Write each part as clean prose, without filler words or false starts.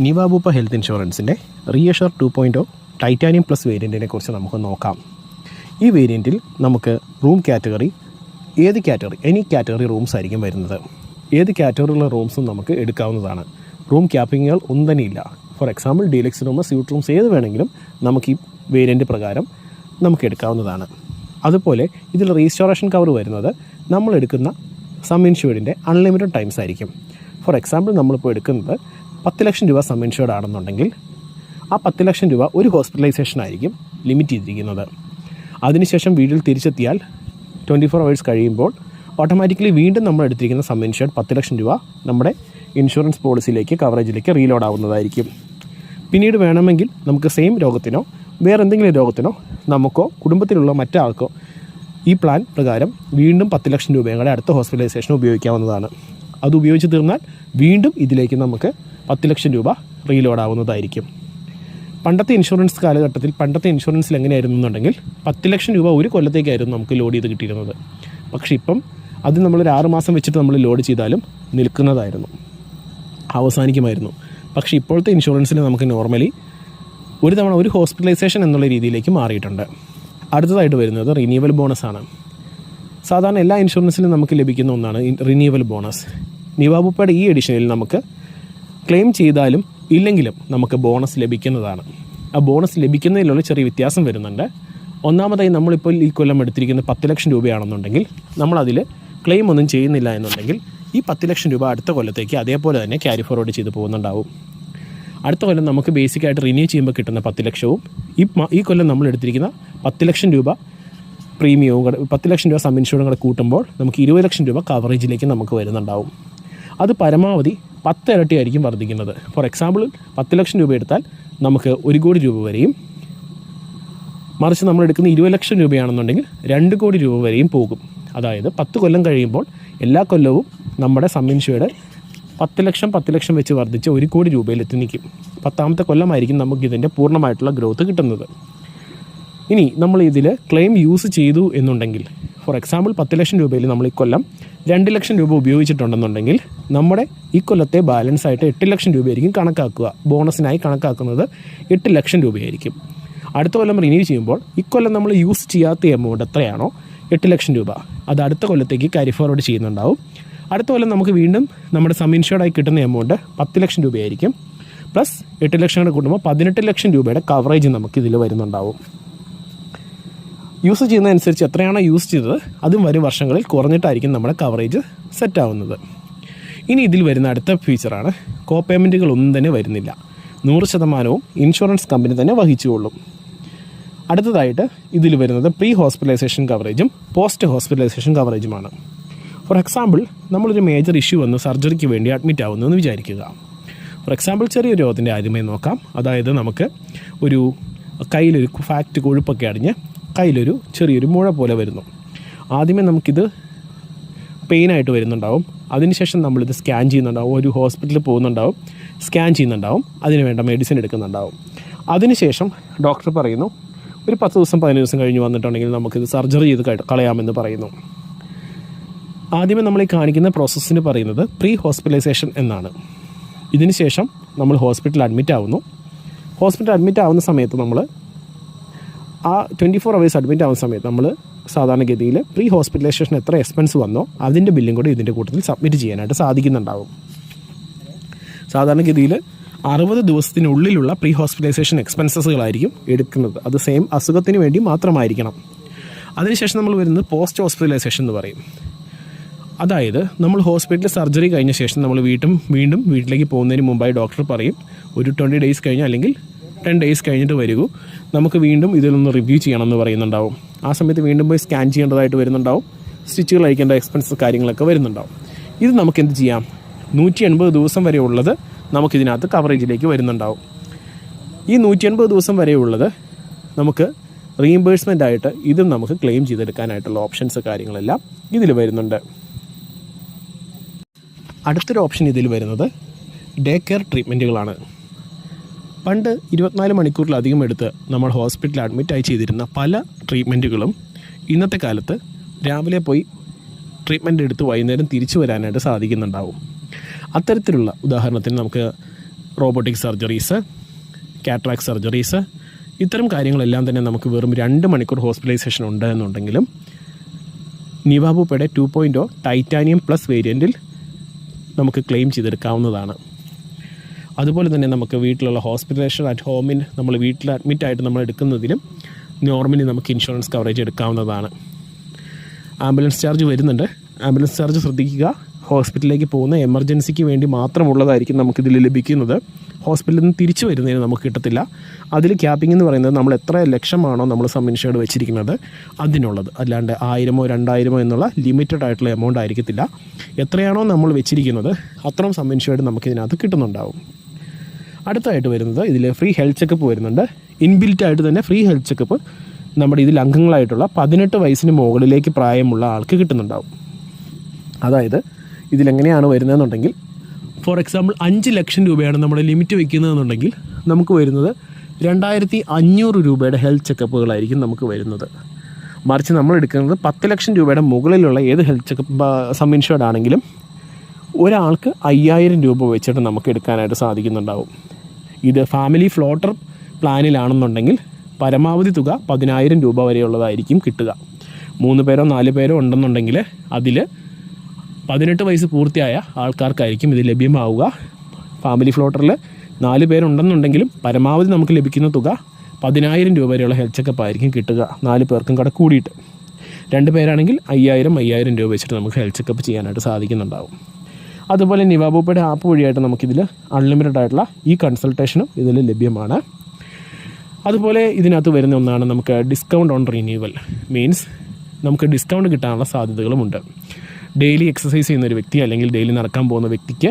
Niva Bupa health ഇൻഷുറൻസിൻ്റെ റീഅഷർ 2.0 titanium plus വേരിയൻറ്റിനെ കുറിച്ച് നമുക്ക് നോക്കാം. ഈ വേരിയൻറ്റിൽ നമുക്ക് room category any category rooms ആയിരിക്കും വരുന്നത്. ഏത് കാറ്റഗറിയിലുള്ള റൂംസും നമുക്ക് എടുക്കാവുന്നതാണ്. റൂം ക്യാപ്പിങ്ങുകൾ ഒന്നും തന്നെ ഇല്ല. For example deluxe room, suite rooms ഏത് വേണമെങ്കിലും നമുക്ക് ഈ വേരിയൻറ്റ് പ്രകാരം നമുക്ക് എടുക്കാവുന്നതാണ്. അതുപോലെ ഇതിൽ റീസ്റ്റോറേഷൻ കവർ വരുന്നത് നമ്മൾ എടുക്കുന്ന സം ഇൻഷുർഡിൻ്റെ അൺലിമിറ്റഡ് ടൈംസ് ആയിരിക്കും. ഫോർ എക്സാമ്പിൾ നമ്മളിപ്പോൾ എടുക്കുന്നത് 10 ലക്ഷം രൂപ സം ഇൻഷുർഡ് ആണെന്നുണ്ടെങ്കിൽ ആ 10 ലക്ഷം രൂപ ഒരു ഹോസ്പിറ്റലൈസേഷൻ ആയിരിക്കും ലിമിറ്റ് ചെയ്തിരിക്കുന്നത്. അതിനുശേഷം വീട്ടിൽ തിരിച്ചെത്തിയാൽ 24 hours കഴിയുമ്പോൾ ഓട്ടോമാറ്റിക്കലി വീണ്ടും നമ്മൾ എടുത്തിരിക്കുന്ന സം ഇൻഷുർഡ് 10 ലക്ഷം രൂപ നമ്മുടെ ഇൻഷുറൻസ് പോളിസിയിലേക്ക് കവറേജിലേക്ക് റീലോഡ് ആവുന്നതായിരിക്കും. പിന്നീട് വേണമെങ്കിൽ നമുക്ക് സെയിം രോഗത്തിനോ വേറെ എന്തെങ്കിലും രോഗത്തിനോ നമുക്കോ കുടുംബത്തിലുള്ള മറ്റാൾക്കോ ഈ പ്ലാൻ പ്രകാരം വീണ്ടും 10 ലക്ഷം രൂപയുടെ അടുത്ത ഹോസ്പിറ്റലൈസേഷൻ ഉപയോഗിക്കാവുന്നതാണ്. അത് ഉപയോഗിച്ച് തീർന്നാൽ വീണ്ടും ഇതിലേക്ക് നമുക്ക് 10 ലക്ഷം രൂപ റീലോഡ് ആവുന്നതായിരിക്കും. പണ്ടത്തെ ഇൻഷുറൻസ് കാലഘട്ടത്തിൽ പണ്ടത്തെ ഇൻഷുറൻസിൽ എങ്ങനെയായിരുന്നു എന്നുണ്ടെങ്കിൽ 10 ലക്ഷം രൂപ ഒരു കൊല്ലത്തേക്കായിരുന്നു നമുക്ക് ലോഡ് ചെയ്ത് കിട്ടിയിരുന്നത്. പക്ഷേ ഇപ്പം അത് നമ്മളൊരു 6 മാസം വെച്ചിട്ട് നമ്മൾ ലോഡ് ചെയ്താലും നിൽക്കുന്നതായിരുന്നു, അവസാനിക്കുമായിരുന്നു. പക്ഷേ ഇപ്പോഴത്തെ ഇൻഷുറൻസിൽ നമുക്ക് നോർമലി ഒരു തവണ ഒരു ഹോസ്പിറ്റലൈസേഷൻ എന്നുള്ള രീതിയിലേക്ക് മാറിയിട്ടുണ്ട്. അടുത്തതായിട്ട് വരുന്നത് റിന്യൂവൽ ബോണസാണ്. സാധാരണ എല്ലാ ഇൻഷുറൻസിലും നമുക്ക് ലഭിക്കുന്ന ഒന്നാണ് റിന്യൂവൽ ബോണസ്. നിവാബൂപ്പയുടെ ഈ എഡിഷനിൽ നമുക്ക് ക്ലെയിം ചെയ്താലും ഇല്ലെങ്കിലും നമുക്ക് ബോണസ് ലഭിക്കുന്നതാണ്. ആ ബോണസ് ലഭിക്കുന്നതിലുള്ള ചെറിയ വ്യത്യാസം വരുന്നുണ്ട്. ഒന്നാമതായി നമ്മളിപ്പോൾ ഈ കൊല്ലം എടുത്തിരിക്കുന്ന 10 ലക്ഷം രൂപയാണെന്നുണ്ടെങ്കിൽ നമ്മളതിൽ ക്ലെയിം ഒന്നും ചെയ്യുന്നില്ല എന്നുണ്ടെങ്കിൽ ഈ 10 ലക്ഷം രൂപ അടുത്ത കൊല്ലത്തേക്ക് അതേപോലെ തന്നെ ക്യാരി ഫോർവേഡ് ചെയ്ത് പോകുന്നുണ്ടാവും. അടുത്ത കൊല്ലം നമുക്ക് ബേസിക്കായിട്ട് റിന്യൂ ചെയ്യുമ്പോൾ കിട്ടുന്ന 10 ലക്ഷവും ഈ കൊല്ലം നമ്മൾ എടുത്തിരിക്കുന്ന 10 ലക്ഷം രൂപ പ്രീമിയവും കൂടെ 10 ലക്ഷം രൂപ സം ഇൻഷുറും കൂടെ കൂട്ടുമ്പോൾ നമുക്ക് 20 ലക്ഷം രൂപ കവറേജിലേക്ക് നമുക്ക് വരുന്നുണ്ടാവും. അത് പരമാവധി 10 ഇരട്ടിയായിരിക്കും വർദ്ധിക്കുന്നത്. ഫോർ എക്സാമ്പിൾ 10 ലക്ഷം രൂപ എടുത്താൽ നമുക്ക് 1 കോടി രൂപ വരെയും, മറിച്ച് നമ്മൾ എടുക്കുന്ന 20 ലക്ഷം രൂപയാണെന്നുണ്ടെങ്കിൽ 2 കോടി രൂപ വരെയും പോകും. അതായത് 10 കൊല്ലം കഴിയുമ്പോൾ എല്ലാ കൊല്ലവും നമ്മുടെ സം ഇൻഷുർഡ് 10 ലക്ഷം വെച്ച് വർദ്ധിച്ച് 1 കോടി രൂപയിൽ എത്തി നിൽക്കും. 10ാമത്തെ കൊല്ലമായിരിക്കും നമുക്കിതിൻ്റെ പൂർണ്ണമായിട്ടുള്ള ഗ്രോത്ത് കിട്ടുന്നത്. ഇനി നമ്മൾ ഇതിൽ ക്ലെയിം യൂസ് ചെയ്തു എന്നുണ്ടെങ്കിൽ, ഫോർ എക്സാമ്പിൾ 10 ലക്ഷം രൂപയിൽ നമ്മൾ ഈ കൊല്ലം 2 ലക്ഷം രൂപ ഉപയോഗിച്ചിട്ടുണ്ടെന്നുണ്ടെങ്കിൽ നമ്മുടെ ഈ കൊല്ലത്തെ ബാലൻസ് ആയിട്ട് 8 ലക്ഷം രൂപയായിരിക്കും കണക്കാക്കുക. ബോണസിനായി കണക്കാക്കുന്നത് 8 ലക്ഷം രൂപയായിരിക്കും. അടുത്ത കൊല്ലം റിന്യൂ ചെയ്യുമ്പോൾ ഈ കൊല്ലം നമ്മൾ യൂസ് ചെയ്യാത്ത എമൗണ്ട് എത്രയാണോ 8 ലക്ഷം രൂപ, അത് അടുത്ത കൊല്ലത്തേക്ക് ക്യാരി ഫോർവേഡ് ചെയ്യുന്നുണ്ടാവും. അടുത്ത കൊല്ലം നമുക്ക് വീണ്ടും നമ്മുടെ സം ഇൻഷുർഡായി കിട്ടുന്ന എമൗണ്ട് 10 ലക്ഷം രൂപയായിരിക്കും. പ്ലസ് 8 ലക്ഷം കൂടെ കൂട്ടുമ്പോൾ 18 ലക്ഷം രൂപയുടെ കവറേജ് നമുക്ക് ഇതിൽ വരുന്നുണ്ടാവും. യൂസ് ചെയ്യുന്നതനുസരിച്ച് എത്രയാണോ യൂസ് ചെയ്തത് അതും വരും വർഷങ്ങളിൽ കുറഞ്ഞിട്ടായിരിക്കും നമ്മുടെ കവറേജ് സെറ്റ് ആവുന്നത്. ഇനി ഇതിൽ വരുന്ന അടുത്ത ഫീച്ചറാണ് കോ പേയ്മെൻറ്റുകളൊന്നും തന്നെ വരുന്നില്ല. 100% ഇൻഷുറൻസ് കമ്പനി തന്നെ വഹിച്ചുകൊള്ളും. അടുത്തതായിട്ട് ഇതിൽ വരുന്നത് പ്രീ ഹോസ്പിറ്റലൈസേഷൻ കവറേജും പോസ്റ്റ് ഹോസ്പിറ്റലൈസേഷൻ കവറേജുമാണ്. ഫോർ എക്സാമ്പിൾ നമ്മളൊരു മേജർ ഇഷ്യൂ വന്ന് സർജറിക്ക് വേണ്ടി അഡ്മിറ്റ് ആവുന്നു എന്ന് വിചാരിക്കുക. ഫോർ എക്സാമ്പിൾ ചെറിയൊരു രോഗത്തിൻ്റെ ആദ്യമേ നോക്കാം. അതായത് നമുക്ക് ഒരു കയ്യിലൊരു ഫാറ്റ് കൊഴുപ്പൊക്കെ അടിഞ്ഞ് കയ്യിലൊരു ചെറിയൊരു മുഴ പോലെ വരുന്നു. ആദ്യമേ നമുക്കിത് പെയിനായിട്ട് വരുന്നുണ്ടാവും. അതിനുശേഷം നമ്മളിത് സ്കാൻ ചെയ്യുന്നുണ്ടാവും, ഒരു ഹോസ്പിറ്റലിൽ പോകുന്നുണ്ടാവും, സ്കാൻ ചെയ്യുന്നുണ്ടാവും, അതിന് വേണ്ട മെഡിസിൻ എടുക്കുന്നുണ്ടാവും. അതിനുശേഷം ഡോക്ടർ പറയുന്നു ഒരു 10 ദിവസം 15 ദിവസം കഴിഞ്ഞ് വന്നിട്ടുണ്ടെങ്കിൽ നമുക്കിത് സർജറി ചെയ്ത് കളയാമെന്ന് പറയുന്നു. ആദ്യമേ നമ്മൾ ഈ കാണിക്കുന്ന പ്രോസസ്സിന് പറയുന്നത് പ്രീ ഹോസ്പിറ്റലൈസേഷൻ എന്നാണ്. ഇതിന് ശേഷം നമ്മൾ ഹോസ്പിറ്റലിൽ അഡ്മിറ്റ് ആവുന്നു. ഹോസ്പിറ്റലിൽ അഡ്മിറ്റ് ആവുന്ന സമയത്ത് നമ്മൾ ആ 24 hours അഡ്മിറ്റ് ആവുന്ന സമയത്ത് നമ്മൾ സാധാരണഗതിയിൽ പ്രീ ഹോസ്പിറ്റലൈസേഷൻ എത്ര എക്സ്പെൻസ് വന്നോ അതിൻ്റെ ബില്ലും കൂടി ഇതിൻ്റെ കൂട്ടത്തിൽ സബ്മിറ്റ് ചെയ്യാനായിട്ട് സാധിക്കുന്നുണ്ടാവും. സാധാരണഗതിയിൽ 60 ദിവസത്തിനുള്ളിലുള്ള പ്രീ ഹോസ്പിറ്റലൈസേഷൻ എക്സ്പെൻസസുകളായിരിക്കും എടുക്കുന്നത്. അത് സെയിം അസുഖത്തിന് വേണ്ടി മാത്രമായിരിക്കണം. അതിനുശേഷം നമ്മൾ വരുന്നത് പോസ്റ്റ് ഹോസ്പിറ്റലൈസേഷൻ എന്ന് പറയും. അതായത് നമ്മൾ ഹോസ്പിറ്റലിൽ സർജറി കഴിഞ്ഞ ശേഷം നമ്മൾ വീണ്ടും വീട്ടിലേക്ക് പോകുന്നതിന് മുമ്പായി ഡോക്ടർ പറയും ഒരു 20 days കഴിഞ്ഞ് അല്ലെങ്കിൽ 10 days കഴിഞ്ഞിട്ട് വരൂ, നമുക്ക് വീണ്ടും ഇതിലൊന്ന് റിവ്യൂ ചെയ്യണമെന്ന് പറയുന്നുണ്ടാവും. ആ സമയത്ത് വീണ്ടും പോയി സ്കാൻ ചെയ്യേണ്ടതായിട്ട് വരുന്നുണ്ടാവും, സ്റ്റിച്ചുകൾ അയക്കേണ്ട എക്സ്പെൻസ് കാര്യങ്ങളൊക്കെ വരുന്നുണ്ടാവും. ഇത് നമുക്ക് എന്ത് ചെയ്യാം, 180 ദിവസം വരെ ഉള്ളത് നമുക്കിതിനകത്ത് കവറേജിലേക്ക് വരുന്നുണ്ടാവും. ഈ 180 ദിവസം വരെ ഉള്ളത് നമുക്ക് റീഇംബേഴ്സ്മെൻ്റ് ആയിട്ട് ഇതും നമുക്ക് ക്ലെയിം ചെയ്തെടുക്കാനായിട്ടുള്ള ഓപ്ഷൻസ് കാര്യങ്ങളെല്ലാം ഇതിൽ വരുന്നുണ്ട്. അടുത്തൊരു ഓപ്ഷൻ ഇതിൽ വരുന്നത് ഡേ കെയർ ട്രീറ്റ്മെൻറ്റുകളാണ്. പണ്ട് 24 മണിക്കൂറിലധികം എടുത്ത് നമ്മൾ ഹോസ്പിറ്റലിൽ അഡ്മിറ്റായി ചെയ്തിരുന്ന പല ട്രീറ്റ്മെൻറ്റുകളും ഇന്നത്തെ കാലത്ത് രാവിലെ പോയി ട്രീറ്റ്മെൻറ്റ് എടുത്ത് വൈകുന്നേരം തിരിച്ചു വരാനായിട്ട് സാധിക്കുന്നുണ്ടാവും. അത്തരത്തിലുള്ള ഉദാഹരണത്തിന് നമുക്ക് റോബോട്ടിക് സർജറീസ്, കാറ്ററാക്ട് സർജറീസ്, ഇത്തരം കാര്യങ്ങളെല്ലാം തന്നെ നമുക്ക് വെറും 2 മണിക്കൂർ ഹോസ്പിറ്റലൈസേഷൻ ഉണ്ട് എന്നുണ്ടെങ്കിലും നിവാബൂപ്പയുടെ 2.0 ടൈറ്റാനിയം പ്ലസ് വേരിയൻറ്റിൽ നമുക്ക് ക്ലെയിം ചെയ്തെടുക്കാവുന്നതാണ്. അതുപോലെ തന്നെ നമുക്ക് വീട്ടിലുള്ള ഹോസ്പിറ്റലൈസേഷൻ അറ്റ് ഹോമിൽ നമ്മൾ വീട്ടിൽ അഡ്മിറ്റായിട്ട് നമ്മൾ എടുക്കുന്നതിലും നോർമലി നമുക്ക് ഇൻഷുറൻസ് കവറേജ് എടുക്കാവുന്നതാണ്. ആംബുലൻസ് ചാർജ് വരുന്നുണ്ട്. ആംബുലൻസ് ചാർജ് ശ്രദ്ധിക്കുക. ഹോസ്പിറ്റലിലേക്ക് പോകുന്ന എമർജൻസിക്ക് വേണ്ടി മാത്രമുള്ളതായിരിക്കും നമുക്കിതിൽ ലഭിക്കുന്നത്. ഹോസ്പിറ്റലിൽ നിന്ന് തിരിച്ചു വരുന്നതിന് നമുക്ക് കിട്ടത്തില്ല. അതിൽ ക്യാപ്പിംഗ് എന്ന് പറയുന്നത് നമ്മൾ എത്ര ലക്ഷമാണോ നമ്മൾ സം ഇൻഷുർഡ് വെച്ചിരിക്കുന്നത് അതിനുള്ളത്, അല്ലാണ്ട് 1000 2000 എന്നുള്ള ലിമിറ്റഡ് ആയിട്ടുള്ള എമൗണ്ട് ആയിരിക്കത്തില്ല. എത്രയാണോ നമ്മൾ വെച്ചിരിക്കുന്നത് അത്രയും സം ഇൻഷുർഡ് നമുക്കിതിനകത്ത് കിട്ടുന്നുണ്ടാവും. അടുത്തായിട്ട് വരുന്നത് ഇതിൽ ഫ്രീ ഹെൽത്ത് ചെക്കപ്പ് വരുന്നുണ്ട്. ഇൻബിൽറ്റ് ആയിട്ട് തന്നെ ഫ്രീ ഹെൽത്ത് ചെക്കപ്പ് നമ്മുടെ ഇതിൽ അംഗങ്ങളായിട്ടുള്ള 18 വയസ്സിന് മുകളിലേക്ക് പ്രായമുള്ള ആൾക്ക് കിട്ടുന്നുണ്ടാവും. അതായത് ഇതിലെങ്ങനെയാണ് വരുന്നതെന്നുണ്ടെങ്കിൽ, ഫോർ എക്സാമ്പിൾ 5 ലക്ഷം രൂപയാണ് നമ്മുടെ ലിമിറ്റ് വയ്ക്കുന്നതെന്നുണ്ടെങ്കിൽ നമുക്ക് വരുന്നത് 2500 രൂപയുടെ ഹെൽത്ത് ചെക്കപ്പുകളായിരിക്കും നമുക്ക് വരുന്നത്. മറിച്ച് നമ്മൾ എടുക്കുന്നത് 10 ലക്ഷം രൂപയുടെ മുകളിലുള്ള ഏത് ഹെൽത്ത് ചെക്കപ്പ് സം ഇൻഷുർഡ് ആണെങ്കിലും ഒരാൾക്ക് 5000 രൂപ വെച്ചിട്ട് നമുക്ക് എടുക്കാനായിട്ട് സാധിക്കുന്നുണ്ടാവും. ഇത് ഫാമിലി ഫ്ലോട്ടർ പ്ലാനിലാണെന്നുണ്ടെങ്കിൽ പരമാവധി തുക 10000 രൂപ വരെയുള്ളതായിരിക്കും കിട്ടുക. 3 പേരോ 4 പേരോ ഉണ്ടെന്നുണ്ടെങ്കിൽ അതിൽ 18 വയസ്സ് പൂർത്തിയായ ആൾക്കാർക്കായിരിക്കും ഇത് ലഭ്യമാവുക. ഫാമിലി ഫ്ലോട്ടറിൽ 4 പേരുണ്ടെന്നുണ്ടെങ്കിലും പരമാവധി നമുക്ക് ലഭിക്കുന്ന തുക 10000 രൂപ വരെയുള്ള ഹെൽത്ത് ചെക്കപ്പ് ആയിരിക്കും കിട്ടുക, 4 പേർക്കും കൂടെ കൂടിയിട്ട്. 2 പേരാണെങ്കിൽ 5000 രൂപ വെച്ചിട്ട് നമുക്ക് ഹെൽത്ത് ചെക്കപ്പ് ചെയ്യാനായിട്ട് സാധിക്കുന്നുണ്ടാവും. അതുപോലെ നിവാബൂപ്പയുടെ ആപ്പ് വഴിയായിട്ട് നമുക്കിതിൽ അൺലിമിറ്റഡ് ആയിട്ടുള്ള ഈ കൺസൾട്ടേഷനും ഇതിൽ ലഭ്യമാണ്. അതുപോലെ ഇതിനകത്ത് വരുന്ന ഒന്നാണ് നമുക്ക് ഡിസ്കൗണ്ട് ഓൺ റിന്യൂവൽ. മീൻസ് നമുക്ക് ഡിസ്കൗണ്ട് കിട്ടാനുള്ള സാധ്യതകളുമുണ്ട്. ഡെയിലി എക്സസൈസ് ചെയ്യുന്ന ഒരു വ്യക്തി അല്ലെങ്കിൽ ഡെയിലി നടക്കാൻ പോകുന്ന വ്യക്തിക്ക്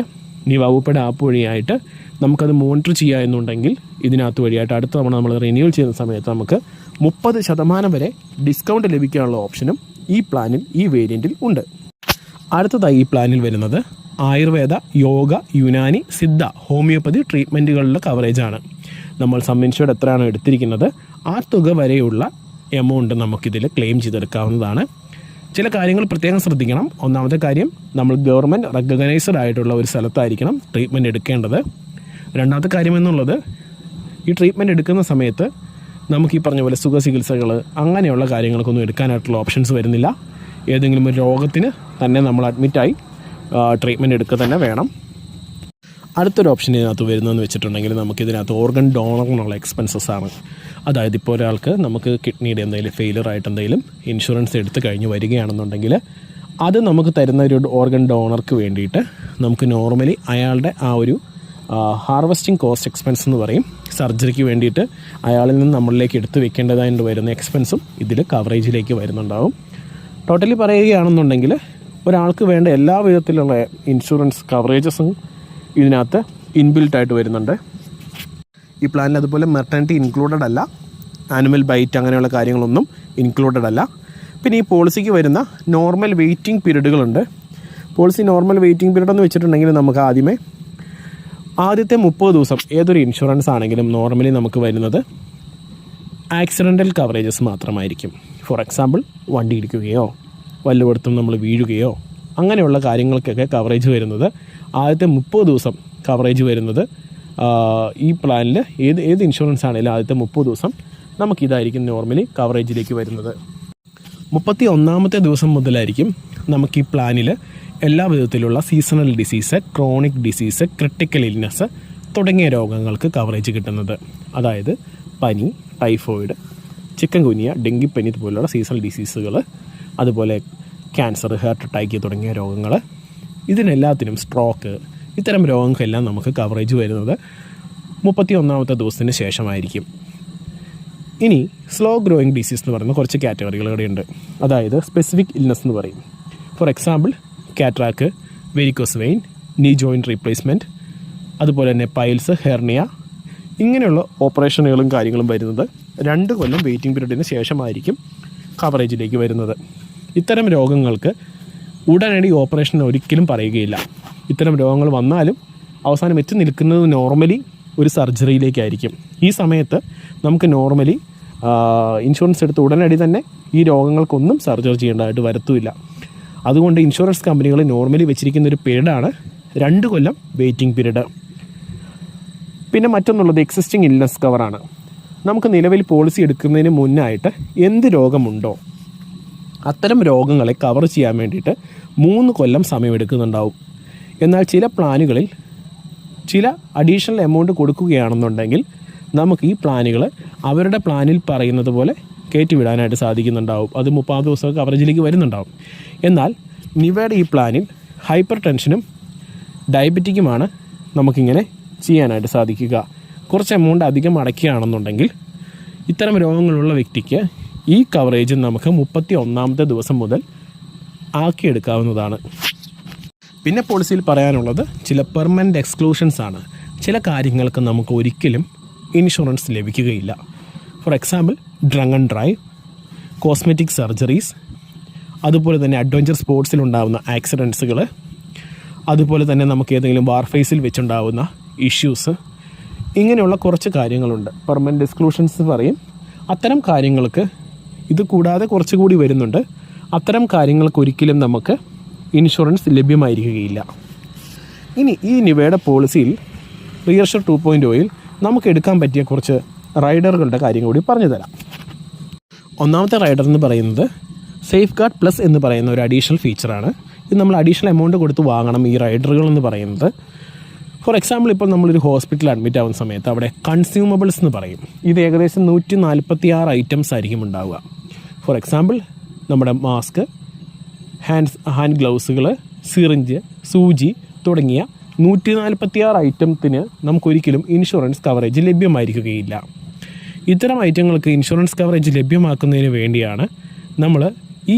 നിവാബൂപ്പയുടെ ആപ്പ് വഴിയായിട്ട് നമുക്കത് മോണിറ്റർ ചെയ്യുക എന്നുണ്ടെങ്കിൽ ഇതിനകത്ത് വഴിയായിട്ട് അടുത്ത തവണ നമ്മൾ റിന്യൂവൽ ചെയ്യുന്ന സമയത്ത് നമുക്ക് 30% വരെ ഡിസ്കൗണ്ട് ലഭിക്കാനുള്ള ഓപ്ഷനും ഈ പ്ലാനിൽ, ഈ വേരിയൻറ്റിൽ ഉണ്ട്. അടുത്തതായി ഈ പ്ലാനിൽ വരുന്നത് ആയുർവേദ, യോഗ, യുനാനി, സിദ്ധ, ഹോമിയോപ്പതി ട്രീറ്റ്മെൻറ്റുകളുടെ കവറേജാണ്. നമ്മൾ സം ഇൻഷുർഡ് എത്രയാണോ എടുത്തിരിക്കുന്നത് ആ തുക വരെയുള്ള എമൗണ്ട് നമുക്കിതിൽ ക്ലെയിം ചെയ്തെടുക്കാവുന്നതാണ്. ചില കാര്യങ്ങൾ പ്രത്യേകം ശ്രദ്ധിക്കണം. ഒന്നാമത്തെ കാര്യം, നമ്മൾ ഗവൺമെൻറ് റെക്കഗ്നൈസ്ഡ് ആയിട്ടുള്ള ഒരു സ്ഥലത്തായിരിക്കണം ട്രീറ്റ്മെൻറ്റ് എടുക്കേണ്ടത്. രണ്ടാമത്തെ കാര്യം എന്നുള്ളത്, ഈ ട്രീറ്റ്മെൻറ്റ് എടുക്കുന്ന സമയത്ത് നമുക്ക് ഈ പറഞ്ഞ പോലെ സുഖചികിത്സകൾ അങ്ങനെയുള്ള കാര്യങ്ങൾക്കൊന്നും എടുക്കാനായിട്ടുള്ള ഓപ്ഷൻസ് വരുന്നില്ല. ഏതെങ്കിലും ഒരു രോഗത്തിന് തന്നെ നമ്മൾ അഡ്മിറ്റായി ട്രീറ്റ്മെൻറ്റ് എടുക്കുക തന്നെ വേണം. അടുത്തൊരു ഓപ്ഷൻ ഇതിനകത്ത് വരുന്നതെന്ന് വെച്ചിട്ടുണ്ടെങ്കിൽ നമുക്കിതിനകത്ത് ഓർഗൻ ഡോണറിനുള്ള എക്സ്പെൻസസ് ആണ്. അതായത് ഇപ്പോൾ ഒരാൾക്ക് നമുക്ക് കിഡ്നിയുടെ എന്തെങ്കിലും ഫെയിലിയർ ആയിട്ട് എന്തെങ്കിലും ഇൻഷുറൻസ് എടുത്ത് കഴിഞ്ഞ് വരികയാണെന്നുണ്ടെങ്കിൽ അത് നമുക്ക് തരുന്ന ഒരു ഓർഗൻ ഡോണർക്ക് വേണ്ടിയിട്ട് നമുക്ക് നോർമലി അയാളുടെ ആ ഒരു ഹാർവെസ്റ്റിംഗ് കോസ്റ്റ് എക്സ്പെൻസ് എന്ന് പറയും, സർജറിക്ക് വേണ്ടിയിട്ട് അയാളിൽ നിന്ന് നമ്മളിലേക്ക് എടുത്ത് വെക്കേണ്ടതായിട്ട് വരുന്ന എക്സ്പെൻസും ഇതിൽ കവറേജിലേക്ക് വരുന്നുണ്ടാവും. ടോട്ടലി പറയുകയാണെന്നുണ്ടെങ്കിൽ ഒരാൾക്ക് വേണ്ട എല്ലാ വിധത്തിലുള്ള ഇൻഷുറൻസ് കവറേജസും ഇതിനകത്ത് ഇൻബിൽട്ടായിട്ട് വരുന്നുണ്ട്. ഈ പ്ലാനിൽ അതുപോലെ മെർട്ടനിറ്റി ഇൻക്ലൂഡഡ് അല്ല, ആനിമൽ ബൈറ്റ് അങ്ങനെയുള്ള കാര്യങ്ങളൊന്നും ഇൻക്ലൂഡഡ് അല്ല. പിന്നെ ഈ പോളിസിക്ക് വരുന്ന നോർമൽ വെയിറ്റിംഗ് പീരീഡുകളുണ്ട്. പോളിസി നോർമൽ വെയിറ്റിംഗ് പീരീഡ് എന്ന് വെച്ചിട്ടുണ്ടെങ്കിൽ നമുക്ക് ആദ്യത്തെ 30 ദിവസം ഏതൊരു ഇൻഷുറൻസ് ആണെങ്കിലും നോർമലി നമുക്ക് വരുന്നത് ആക്സിഡൻ്റൽ കവറേജസ് മാത്രമായിരിക്കും. ഫോർ എക്സാമ്പിൾ, വണ്ടി ഇടിക്കുകയോ വല്ലയിടത്തും നമ്മൾ വീഴുകയോ അങ്ങനെയുള്ള കാര്യങ്ങൾക്കൊക്കെ കവറേജ് വരുന്നത് ആദ്യത്തെ 30 ദിവസം കവറേജ് വരുന്നത് ഈ പ്ലാനിൽ ഏത് ഇൻഷുറൻസ് ആണെങ്കിലും ആദ്യത്തെ 30 ദിവസം നമുക്കിതായിരിക്കും നോർമലി കവറേജിലേക്ക് വരുന്നത്. 31ാമത്തെ ദിവസം മുതലായിരിക്കും നമുക്ക് ഈ പ്ലാനിൽ എല്ലാ വിധത്തിലുള്ള seasonal disease, chronic disease, critical illness തുടങ്ങിയ രോഗങ്ങൾക്ക് കവറേജ് കിട്ടുന്നത്. അതായത് പനി, ടൈഫോയിഡ്, ചിക്കൻ ഗുനിയ, ഡെങ്കിപ്പനി പോലുള്ള സീസണൽ ഡിസീസുകൾ, അതുപോലെ ക്യാൻസർ, ഹാർട്ട് അറ്റാക്ക് തുടങ്ങിയ രോഗങ്ങൾ, ഇതിനെല്ലാത്തിനും സ്ട്രോക്ക്, ഇത്തരം രോഗങ്ങൾക്കെല്ലാം നമുക്ക് കവറേജ് വരുന്നത് 31ാമത്തെ ദിവസത്തിന് ശേഷമായിരിക്കും. ഇനി സ്ലോ ഗ്രോയിങ് ഡിസീസ് എന്ന് പറയുന്ന കുറച്ച് കാറ്റഗറികൾ കൂടെയുണ്ട്. അതായത് സ്പെസിഫിക് ഇൽനെസ് എന്ന് പറയും. ഫോർ എക്സാമ്പിൾ, കാറ്ററാക്ക്, വെരിക്കോസ് വെയിൻ, നീ ജോയിൻറ്റ് റീപ്ലേസ്മെൻറ്റ്, അതുപോലെ തന്നെ പൈൽസ്, ഹെർണിയ, ഇങ്ങനെയുള്ള ഓപ്പറേഷനുകളും കാര്യങ്ങളും വരുന്നത് 2 കൊല്ലം വെയിറ്റിംഗ് പീരീഡിന് ശേഷമായിരിക്കും കവറേജിലേക്ക് വരുന്നത്. ഇത്തരം രോഗങ്ങൾക്ക് ഉടനടി ഓപ്പറേഷൻ ഒരിക്കലും പറയുകയില്ല. ഇത്തരം രോഗങ്ങൾ വന്നാലും അവസാനം എത്തി നിൽക്കുന്നത് നോർമലി ഒരു സർജറിയിലേക്കായിരിക്കും. ഈ സമയത്ത് നമുക്ക് നോർമലി ഇൻഷുറൻസ് എടുത്ത് ഉടനടി തന്നെ ഈ രോഗങ്ങൾക്കൊന്നും സർജറി ചെയ്യേണ്ടതായിട്ട് വരത്തുമില്ല. അതുകൊണ്ട് ഇൻഷുറൻസ് കമ്പനികൾ നോർമലി വെച്ചിരിക്കുന്ന ഒരു പീരീഡാണ് 2 കൊല്ലം വെയിറ്റിംഗ് പീരീഡ്. പിന്നെ മറ്റൊന്നുള്ളത് എക്സിസ്റ്റിംഗ് ഇൽനെസ് കവറാണ്. നമുക്ക് നിലവിൽ പോളിസി എടുക്കുന്നതിന് മുന്നായിട്ട് എന്ത് രോഗമുണ്ടോ അത്തരം രോഗങ്ങളെ കവർ ചെയ്യാൻ വേണ്ടിയിട്ട് 3 കൊല്ലം സമയമെടുക്കുന്നുണ്ടാവും. എന്നാൽ ചില പ്ലാനുകളിൽ ചില അഡീഷണൽ എമൗണ്ട് കൊടുക്കുകയാണെന്നുണ്ടെങ്കിൽ നമുക്ക് ഈ പ്ലാനുകൾ അവരുടെ പ്ലാനിൽ പറയുന്നത് പോലെ കയറ്റിവിടാനായിട്ട് സാധിക്കുന്നുണ്ടാവും. അത് 30 ദിവസം കവറേജിലേക്ക് വരുന്നുണ്ടാവും. എന്നാൽ നിവയുടെ ഈ പ്ലാനിൽ ഹൈപ്പർ ടെൻഷനും ഡയബറ്റിക്കുമാണ് നമുക്കിങ്ങനെ ചെയ്യാനായിട്ട് സാധിക്കുക. കുറച്ച് എമൗണ്ട് അധികം അടയ്ക്കുകയാണെന്നുണ്ടെങ്കിൽ ഇത്തരം രോഗങ്ങളുള്ള വ്യക്തിക്ക് ഈ കവറേജ് നമുക്ക് 31ാമത്തെ ദിവസം മുതൽ ആക്കിയെടുക്കാവുന്നതാണ്. പിന്നെ പോളിസിയിൽ പറയാനുള്ളത് ചില പെർമനൻറ്റ് എക്സ്ക്ലൂഷൻസ് ആണ്. ചില കാര്യങ്ങൾക്ക് നമുക്ക് ഒരിക്കലും ഇൻഷുറൻസ് ലഭിക്കുകയില്ല. For example drunk and drive, cosmetic surgeries, അതുപോലെ തന്നെ അഡ്വഞ്ചർ സ്പോർട്സിലുണ്ടാകുന്ന ആക്സിഡൻസുകൾ, അതുപോലെ തന്നെ നമുക്ക് ഏതെങ്കിലും വാർഫേസിൽ വെച്ചുണ്ടാകുന്ന ഇഷ്യൂസ്, ഇങ്ങനെയുള്ള കുറച്ച് കാര്യങ്ങളുണ്ട്. പെർമനൻറ്റ് എക്സ്ക്ലൂഷൻസ് പറയും. അത്തരം കാര്യങ്ങൾക്ക് ഇത് കൂടാതെ കുറച്ചുകൂടി വരുന്നുണ്ട്. അത്തരം കാര്യങ്ങൾക്ക് ഒരിക്കലും നമുക്ക് ഇൻഷുറൻസ് ലഭ്യമായിരിക്കുകയില്ല. ഇനി ഈ നിവയുടെ പോളിസിയിൽ റിയർഷർ 2.0യിൽ നമുക്ക് എടുക്കാൻ പറ്റിയ കുറച്ച് റൈഡറുകളുടെ കാര്യം കൂടി പറഞ്ഞു തരാം. ഒന്നാമത്തെ റൈഡർ എന്ന് പറയുന്നത് സേഫ് ഗാർഡ് പ്ലസ് എന്ന് പറയുന്ന ഒരു അഡീഷണൽ ഫീച്ചറാണ്. ഇത് നമ്മൾ അഡീഷണൽ എമൗണ്ട് കൊടുത്ത് വാങ്ങണം ഈ റൈഡറുകൾ എന്ന് പറയുന്നത്. ഫോർ എക്സാമ്പിൾ ഇപ്പോൾ നമ്മളൊരു ഹോസ്പിറ്റലിൽ അഡ്മിറ്റ് ആവുന്ന സമയത്ത് അവിടെ കൺസ്യൂമബിൾസ് എന്ന് പറയും. ഇത് ഏകദേശം 146 ഐറ്റംസ് ആയിരിക്കും ഉണ്ടാവുക. ഫോർ എക്സാമ്പിൾ നമ്മുടെ മാസ്ക്, ഹാൻഡ് ഗ്ലൗസുകൾ, സിറിഞ്ച്, സൂചി തുടങ്ങിയ 146 ഐറ്റത്തിന് നമുക്കൊരിക്കലും ഇൻഷുറൻസ് കവറേജ് ലഭ്യമായിരിക്കുകയില്ല. ഇത്തരം ഐറ്റങ്ങൾക്ക് ഇൻഷുറൻസ് കവറേജ് ലഭ്യമാക്കുന്നതിന് വേണ്ടിയാണ് നമ്മൾ ഈ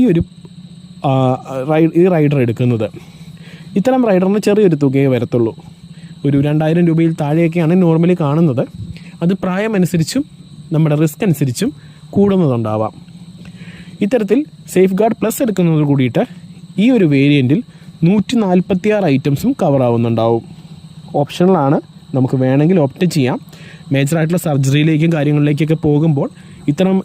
റൈഡർ എടുക്കുന്നത്. ഇത്തരം റൈഡറിന് ചെറിയൊരു തുകയെ വരത്തുള്ളൂ. ഒരു 2000 രൂപയിൽ താഴെയൊക്കെയാണ് നോർമലി കാണുന്നത്. അത് പ്രായമനുസരിച്ചും നമ്മുടെ റിസ്ക് അനുസരിച്ചും കൂടുന്നതുണ്ടാവാം. ഇത്തരത്തിൽ സേഫ് ഗാർഡ് പ്ലസ് എടുക്കുന്നത് കൂടിയിട്ട് ഈ ഒരു വേരിയൻറ്റിൽ 146 ഐറ്റംസും കവറാവുന്നുണ്ടാവും. ഓപ്ഷണലാണ്, നമുക്ക് വേണമെങ്കിൽ ഓപ്റ്റ് ചെയ്യാം. മേജറായിട്ടുള്ള സർജറിയിലേക്കും കാര്യങ്ങളിലേക്കൊക്കെ പോകുമ്പോൾ ഇത്തരം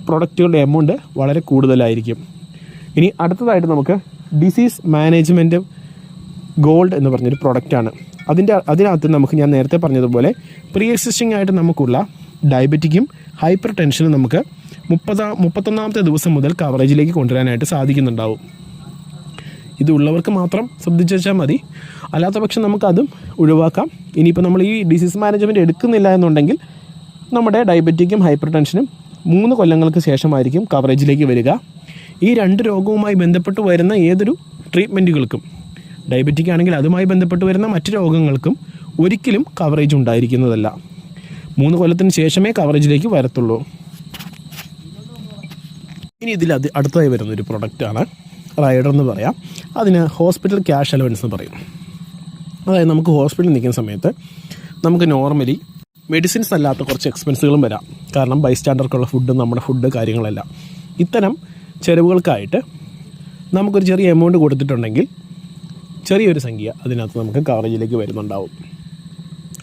പ്രൊഡക്റ്റുകളുടെ എമൗണ്ട് വളരെ കൂടുതലായിരിക്കും. ഇനി അടുത്തതായിട്ട് നമുക്ക് ഡിസീസ് മാനേജ്മെൻറ്റ് ഗോൾഡ് എന്ന് പറഞ്ഞൊരു പ്രൊഡക്റ്റാണ്. അതിനകത്ത് നമുക്ക് ഞാൻ നേരത്തെ പറഞ്ഞതുപോലെ പ്രീ എക്സിസ്റ്റിംഗ് ആയിട്ട് നമുക്കുള്ള ഡയബറ്റിക്കും ഹൈപ്പർ ടെൻഷനും നമുക്ക് 31ാമത്തെ ദിവസം മുതൽ കവറേജിലേക്ക് കൊണ്ടുവരാനായിട്ട് സാധിക്കുന്നുണ്ടാവും. ഇതുള്ളവർക്ക് മാത്രം ശ്രദ്ധിച്ചു വെച്ചാൽ മതി. അല്ലാത്ത പക്ഷം നമുക്കതും ഒഴിവാക്കാം. ഇനിയിപ്പോൾ നമ്മൾ ഈ ഡിസീസ് മാനേജ്മെൻറ്റ് എടുക്കുന്നില്ല എന്നുണ്ടെങ്കിൽ നമ്മുടെ ഡയബറ്റിക്കും ഹൈപ്പർ ടെൻഷനും 3 കൊല്ലങ്ങൾക്ക് ശേഷമായിരിക്കും കവറേജിലേക്ക് വരിക. ഈ 2 രോഗവുമായി ബന്ധപ്പെട്ട് വരുന്ന ഏതൊരു ട്രീറ്റ്മെൻറ്റുകൾക്കും, ഡയബറ്റിക് ആണെങ്കിൽ അതുമായി ബന്ധപ്പെട്ട് വരുന്ന മറ്റ് രോഗങ്ങൾക്കും ഒരിക്കലും കവറേജ് ഉണ്ടായിരിക്കുന്നതല്ല. 3 കൊല്ലത്തിന് ശേഷമേ കവറേജിലേക്ക് വരത്തുള്ളൂ. ഇനി ഇതിൽ അടുത്തതായി വരുന്നൊരു പ്രൊഡക്റ്റാണ് റൈഡർ എന്ന് പറയാം. അതിന് ഹോസ്പിറ്റൽ ക്യാഷ് അലവൻസ് എന്ന് പറയും. അതായത് നമുക്ക് ഹോസ്പിറ്റലിൽ നിൽക്കുന്ന സമയത്ത് നമുക്ക് നോർമലി മെഡിസിൻസ് അല്ലാത്ത കുറച്ച് എക്സ്പെൻസുകളും വരാം. കാരണം ബൈസ്റ്റാൻഡർക്കുള്ള ഫുഡ്, നമ്മുടെ ഫുഡ് കാര്യങ്ങളെല്ലാം. ഇത്തരം ചിലവുകൾക്കായിട്ട് നമുക്കൊരു ചെറിയ എമൗണ്ട് കൊടുത്തിട്ടുണ്ടെങ്കിൽ ചെറിയൊരു സംഖ്യ അതിനകത്ത് നമുക്ക് കവറേജിലേക്ക് വരുന്നുണ്ടാവും.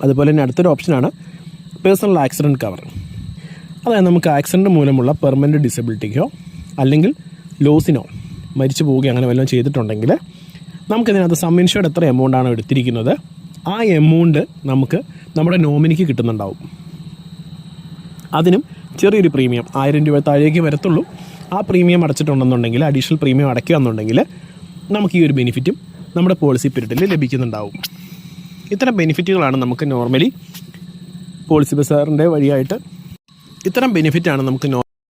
അതുപോലെ തന്നെ അടുത്തൊരു ഓപ്ഷനാണ് പേഴ്സണൽ ആക്സിഡൻറ്റ് കവർ. അതായത് നമുക്ക് ആക്സിഡൻറ്റ് മൂലമുള്ള പെർമനൻറ്റ് ഡിസബിലിറ്റിക്കോ അല്ലെങ്കിൽ ലോസിനോ, മരിച്ചു പോവുകയോ അങ്ങനെ വല്ലതും ചെയ്തിട്ടുണ്ടെങ്കിൽ നമുക്കിതിനകത്ത് സം ഇൻഷുർഡ് എത്ര എമൗണ്ടാണോ എടുത്തിരിക്കുന്നത് ആ എമൗണ്ട് നമുക്ക് നമ്മുടെ നോമിനിക്ക് കിട്ടുന്നുണ്ടാവും. അതിനും ചെറിയൊരു പ്രീമിയം 1000 രൂപ താഴേക്ക് വരത്തുള്ളൂ. ആ പ്രീമിയം അടച്ചിട്ടുണ്ടെന്നുണ്ടെങ്കിൽ, അഡീഷണൽ പ്രീമിയം അടയ്ക്കുകയെന്നുണ്ടെങ്കിൽ നമുക്ക് ഈ ഒരു ബെനിഫിറ്റും നമ്മുടെ പോളിസി പീരീഡിൽ ലഭിക്കുന്നുണ്ടാവും. ഇത്തരം ബെനിഫിറ്റുകളാണ് നമുക്ക് നോർമലി പോളിസി ബസാറിൻ്റെ വഴിയായിട്ട് ഇത്തരം ബെനിഫിറ്റാണ് നമുക്ക്